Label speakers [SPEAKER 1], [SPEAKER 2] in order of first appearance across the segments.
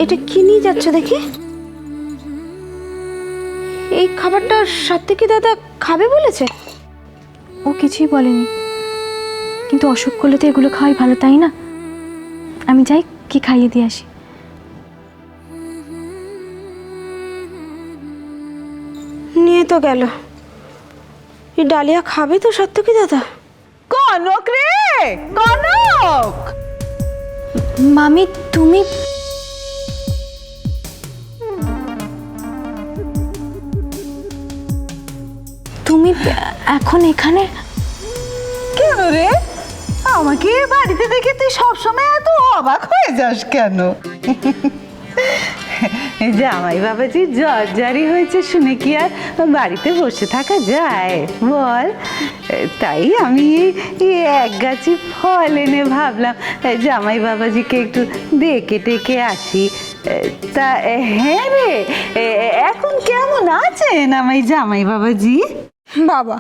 [SPEAKER 1] এটা কি নিয়ে যাচ্ছে দেখি? এই খাবারটা সাত্বিকী দাদা খাবে বলেছে?
[SPEAKER 2] ও কিছুই বলেনি, কিন্তু অসুখ করলে তো এগুলো খাওয়াই ভালো, তাই না? আমি যাই, কি খাইয়ে দিয়ে আসি।
[SPEAKER 1] নিয়ে তো গেল। এই ডালিয়া খাবে তো সাত্বিকী দাদা?
[SPEAKER 3] কনক রে, কনক!
[SPEAKER 2] মামি তুমি তুমি এখন এখানে
[SPEAKER 3] কেন রে? আমাকে বাড়িতে দেখে তুই সবসময় এত অবাক হয়ে যাস কেন? জামাই বাবাজি জ্বর জারি হয়েছে শুনে কি আর বাড়িতে বসে থাকা যায় বল? তাই আমি এই এক গাছি ফল এনে ভাবলাম জামাই বাবাজিকে একটু দেখে টেকে আসি। তা হ্যাঁ রে, এখন কেমন আছেন আমায় জামাই বাবাজি?
[SPEAKER 4] বাবা,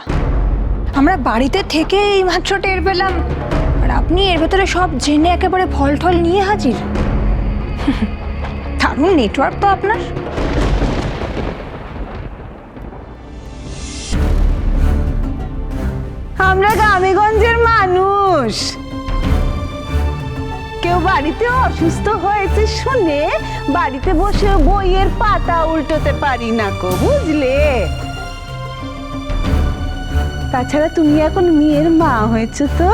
[SPEAKER 4] আমরা বাড়িতে থেকে এই মাত্র টের পেলাম, আর আপনি এর ভেতরে সব জেনে একেবারে ফল টল নিয়ে হাজির। দারুণ নেটওয়ার্ক তো আপনার।
[SPEAKER 3] আমরা গ্রামেগঞ্জের মানুষ, কেউ বাড়িতে অসুস্থ হয়েছে শুনে বাড়িতে বসে বইয়ের পাতা উল্টোতে পারি না কো, বুঝলে? তাছাড়া তুমি এখন মেয়ের মা হয়েছো তো,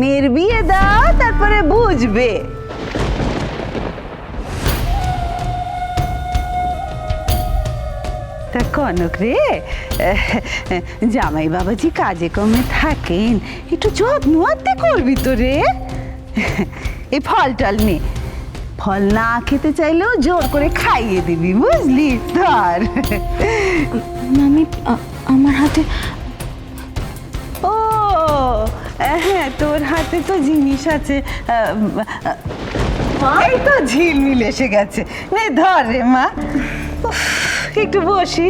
[SPEAKER 3] মেয়ের বিয়ে দাও তারপরে বুঝবে। তা কনক রে, জামাই বাবাজি কাজে কমে থাকেন, একটু যত্ন আত্তে করবি তো রে। এই ফল টল নে, ফল না খেতে চাইলেও জোর করে খাইয়ে দিবি, বুঝলি? ধর।
[SPEAKER 2] মামি আমার হাতে।
[SPEAKER 3] ও হ্যাঁ, তোর হাতে তো জিনিস আছে। এই তো ঝিলমিল এসে গেছে, নে ধর রে মা। উফ, একটু বসি।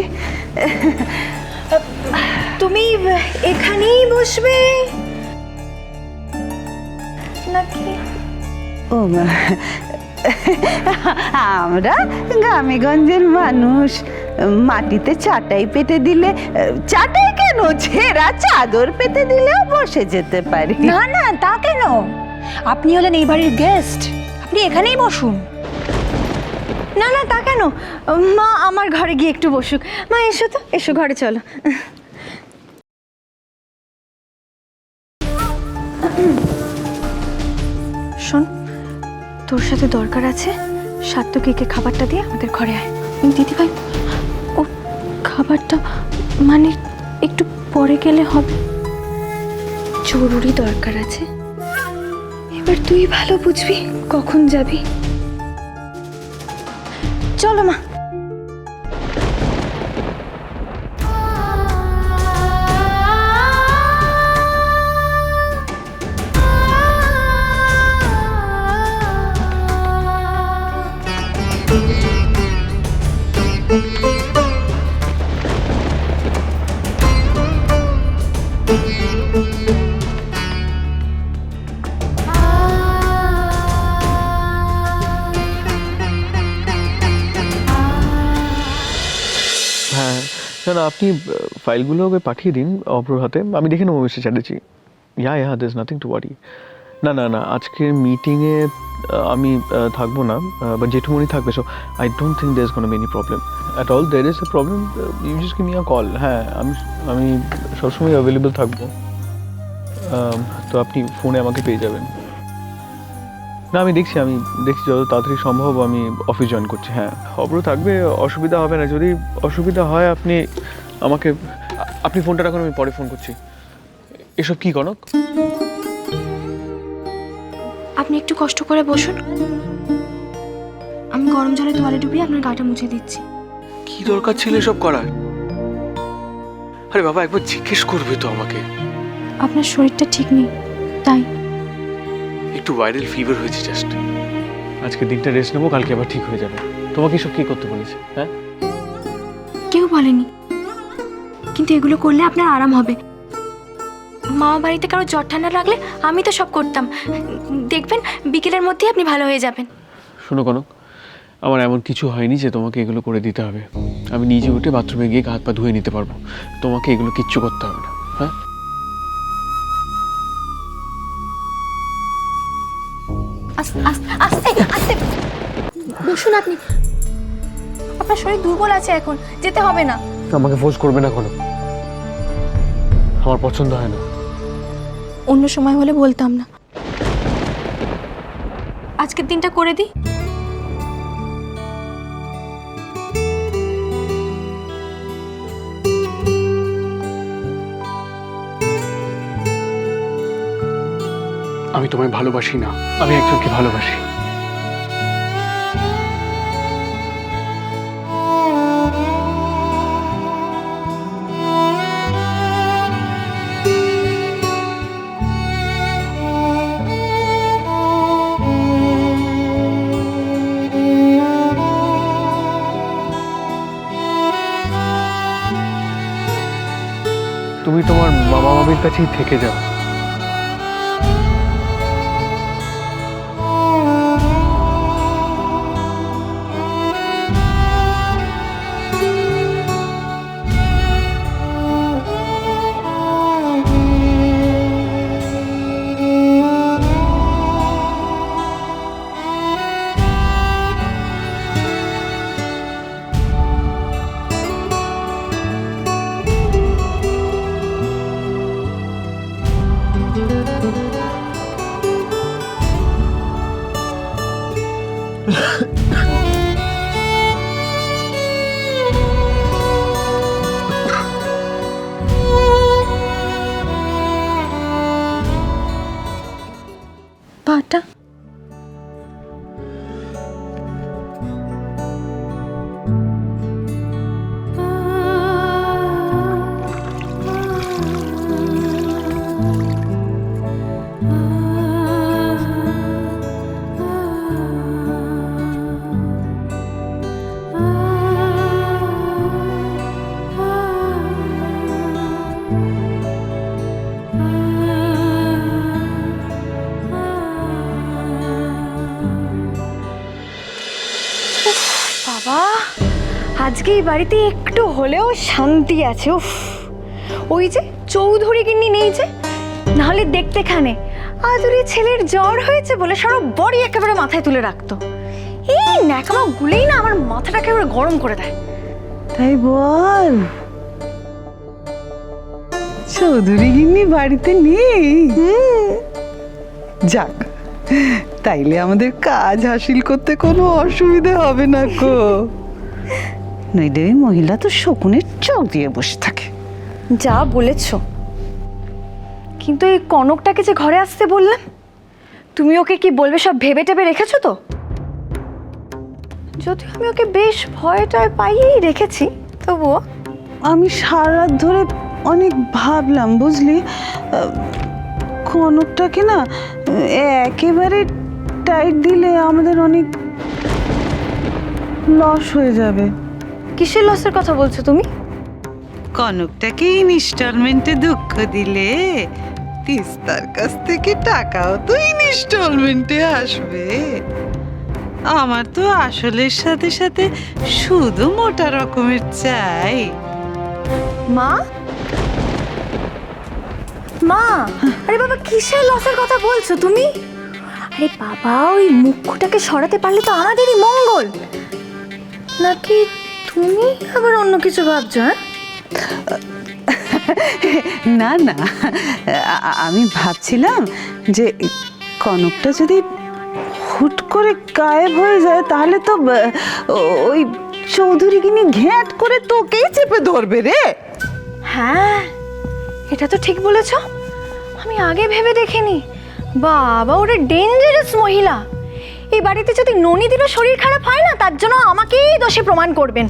[SPEAKER 4] তুমি এখানেই বসবে নাকি?
[SPEAKER 3] ও মা, আমরা গ্রামেগঞ্জের মানুষ, মাটিতে চাটাই পেতে দিলে, চাটাই কেন, ছেঁড়া চাদর পেতে দিলেও বসে যেতে পারি।
[SPEAKER 4] না না, তা কেন? আপনি হলেন এই বাড়ির গেস্ট, আপনি এখানেই বসুন।
[SPEAKER 1] না না, তা কেন? মা আমার ঘরে গিয়ে একটু বসুক। মা এসো তো, এসো ঘরে চলো।
[SPEAKER 2] শোন, তোর সাথে দরকার আছে, সাত্বিকীকে খাবারটা দিয়ে আমাদের ঘরে আয়। দিদিভাই, ও খাবারটা মানে একটু পরে গেলে হবে, জরুরি দরকার আছে। এবার তুই ভালো বুঝবি কখন যাবি। চলো মা।
[SPEAKER 5] হ্যাঁ, না না, আপনি ফাইলগুলো ওকে পাঠিয়ে দিন অপর হাতে, আমি দেখে নেবো mister Chatterjee. Yeah there is nothing to worry. না না না, আজকের মিটিংয়ে আমি থাকবো না, বাট জেঠুমনি থাকবে, so I don't think there is gonna be any problem at all. There is a problem, you just give me a call. হ্যাঁ, আমি সবসময় অ্যাভেলেবল থাকবো, তো আপনি ফোনে আমাকে পেয়ে যাবেন। না, আমি দেখছি যত তাড়াতাড়ি সম্ভব আমি অফিস জয়েন করছি। হ্যাঁ, অব্র থাকবে, অসুবিধা হবে না। যদি অসুবিধা হয় আপনি ফোনটা রাখুন, আমি পরে ফোন করছি। এসব কি কনক?
[SPEAKER 2] আপনি একটু কষ্ট করে বসুন, আমি গরম জলে তোয়ালে ডুবিয়ে আপনার গাটা মুছে দিচ্ছি।
[SPEAKER 5] কি দরকার ছিল এসব করার? আরে বাবা, একবার জিজ্ঞেস করবে তো আমাকে।
[SPEAKER 2] আপনার শরীরটা ঠিক নেই, তাই।
[SPEAKER 5] একটু ভাইরাল ফিভার হয়েছে জাস্ট। আজকে দিনটা রেস্ট নেবো, কালকে আবার ঠিক হয়ে যাবে। তোমাকে এসব কি করতে বলেছে? হ্যাঁ,
[SPEAKER 2] কেউ বলেনি, কিন্তু এগুলো করলে আপনার আরাম হবে। মামা বাড়িতে কারো জ্বর ঠান্ডা লাগলে আমি তো সব করতাম, দেখবেন বিকেলের মধ্যেই আপনি ভালো হয়ে যাবেন।
[SPEAKER 5] শোনো কনক, আমার এমন কিছু হয়নি যে তোমাকে এগুলো করে দিতে হবে। আমি নিজে উঠে বাথরুমে গিয়ে হাত পা ধুয়ে নিতে পারবো, তোমাকে এগুলো কিচ্ছু করতে হবে না। হ্যাঁ,
[SPEAKER 2] আস্তে আস্তে আস্তে বসুন আপনি। আপনার শরীর দুর্বল আছে, এখন যেতে হবে না।
[SPEAKER 5] আমাকে ফোর্স করবে না কোনো, আমার পছন্দ হয় না।
[SPEAKER 2] অন্য সময় হলে বলতাম না, আজকের দিনটা করে দিই।
[SPEAKER 5] আমি তোমায় ভালোবাসি না, আমি একজনকে ভালোবাসি। তুমি তোমার বাবা মামির কাছেই থেকে যাও।
[SPEAKER 2] পাটা
[SPEAKER 1] বাবা, আজকে এই বাড়িতে একটু হলেও শান্তি আছে। উফ, ওই যে চৌধুরী গিন্নি নেই যে, নাহলে দেখতে খানে আদুরি ছেলের জ্বর হয়েছে বলে সারা বড়ি একেবারে মাথায় তুলে রাখতো। এই ন্যাকামা গুলেই না আমার মাথাটা একেবারে গরম করে দেয়।
[SPEAKER 3] তাই বল, চৌধুরী গিন্নি বাড়িতে নেই? যাক, তাইলে আমাদের কাজ হাসিল করতে কোনো অসুবিধা হবে না গো। নইলে ওই মহিলা তো শকুনের চোখ দিয়ে বসে থাকে।
[SPEAKER 1] যা বলেছ, কিন্তু এই কনকটাকে যে ঘরে আসতে বললাম, তুমি ওকে কি বলবে সব ভেবে টেবে রেখেছো তো? যদিও আমি ওকে বেশ ভয়টায় পাইয়েই রেখেছি, তবুও
[SPEAKER 3] আমি সারা রাত ধরে অনেক ভাবলাম, বুঝলি, কনকটাকে না একেবারে টাইট দিলে আমাদের অনেক লস হয়ে যাবে।
[SPEAKER 1] কিসের লসের কথা বলছো তুমি?
[SPEAKER 3] কনকটাকে ইনস্টলমেন্টে দুঃখ দিলে তিস্তার কাছ থেকে টাকাও তো ইনস্টলমেন্টে আসবে। আমার তো আসলের সাথে সাথে শুধু মোটা রকমের চাই।
[SPEAKER 1] মা, মা, আরে বাবা, কিসের লসের কথা বলছো তুমি? আরে বাবা, ওই মুখ্যটাকে সরাতে পারলে তো আমাদেরই মঙ্গল। নাকি তুমি আবার অন্য কিছু ভাবছো? হ্যাঁ,
[SPEAKER 3] না না, আমি ভাবছিলাম যে কনকটা যদি হুট করে গায়েব হয়ে যায় তাহলে তো ওই চৌধুরী গিনি ঘ্যাঁট করে তোকেই চেপে ধরবে রে।
[SPEAKER 1] হ্যাঁ, এটা তো ঠিক বলেছ, আমি আগে ভেবে দেখিনি। বাবা, ওরা ডেঞ্জারাস মহিলা। এই বাড়িতে যদি ননিদিরও শরীর খারাপ হয় না, তার জন্য আমাকেই দোষী প্রমাণ করবেন।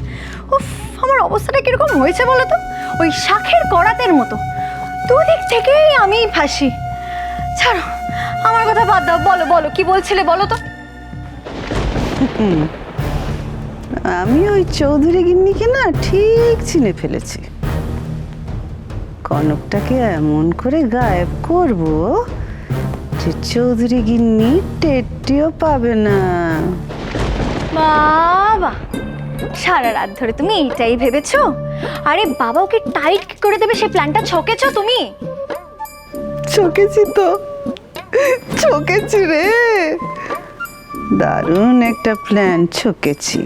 [SPEAKER 1] উফ, আমার অবস্থাটা কিরকম হয়েছে বলো তো, ওই শাখের করাতের মতো। দুদিক থেকেই আমি ফাঁসি। ছাড়ো, আমার কথা বাদ দাও। বলো বলো, কি বলছিলে বলো তো।
[SPEAKER 3] আমি ওই চৌধুরী গিন্নিকে না ঠিক চিনে ফেলেছি। কনকটাকে এমন করে গায়েব করব যে চৌধুরী গিন্নি টেরটিও পাবে না।
[SPEAKER 1] বাবা, সারা রাত ধরে তুমি এটাই ভেবেছো? আরে বাবা ওকে টাইট করে দেবে সে প্ল্যানটা ছকেছো তুমি?
[SPEAKER 3] ছকেছি তো, ছকেছি রে, দারুণ একটা প্ল্যান ছকেছি।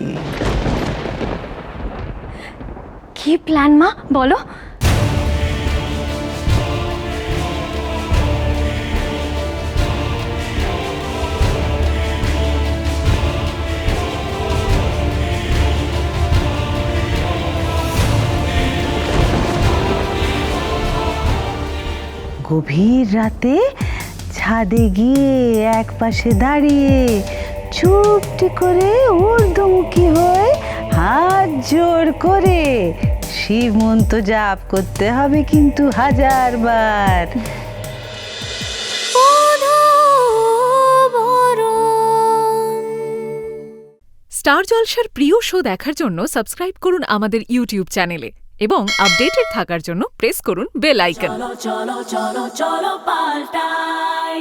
[SPEAKER 1] কি প্ল্যান মা, বলো।
[SPEAKER 3] গভীর রাতে ছাদে গিয়ে এক পাশে দাঁড়িয়ে চুপটি করে ঊর্ধ্বমুখী হয়ে হাত জোর করে শিব মন্ত্র জাপ করতে হবে কিন্তু 1000 বার।
[SPEAKER 6] স্টার জলসার প্রিয় শো দেখার জন্য সাবস্ক্রাইব করুন আমাদের ইউটিউব চ্যানেলে এবং আপডেটেড থাকার জন্য প্রেস করুন বেল আইকন।
[SPEAKER 7] চলো চলো চলো চলো পাল্টাই